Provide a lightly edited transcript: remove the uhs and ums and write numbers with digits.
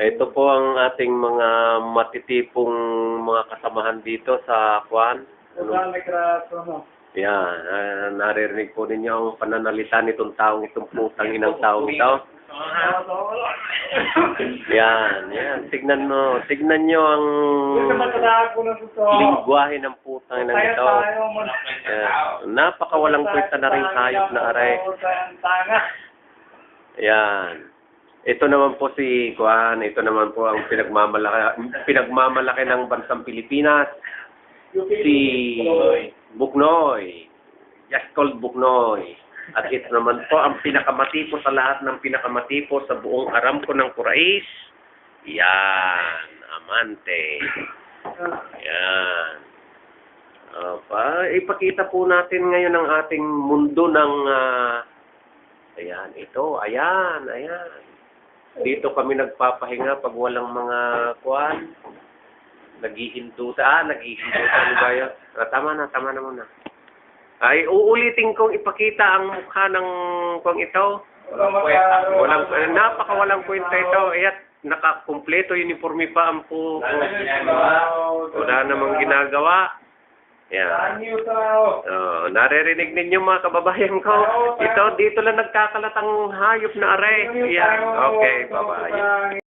Ito po ang ating mga matitipong mga kasamahan dito sa Kwan. Yan, naririnig po ninyo ang pananalita nitong taong itong putang inang taong ito. Yan. Tignan nyo ang lingwahe ng putang inang ito. Napakawalang kwenta na rin hayop na aray. Yan. Ito naman po si Kwan, ito naman po ang pinagmamalaki ng bansang Pilipinas. Si Buknoy. Just called Buknoy. At ito naman po ang pinakamatipo sa lahat ng pinakamatipo sa buong Aramco ng Kurais. Yan. Amante. Yan. Ipakita po natin ngayon ang ating mundo ng ayan, ito. Ayan. Dito kami nagpapahinga pag walang mga Kwan. Naghihindutan ba yun? Tama na muna. Ay, uulitin kong ipakita ang mukha ng kung ito. Napakawalang kwenta ito. Ayan, nakakumpleto, uniforme pa ang po. Wala namang ginagawa. Yan. Naririnig ninyo mga kababayan ko. Dito lang nagkakalat ang hayop na aray. Yan. Okay, bye-bye.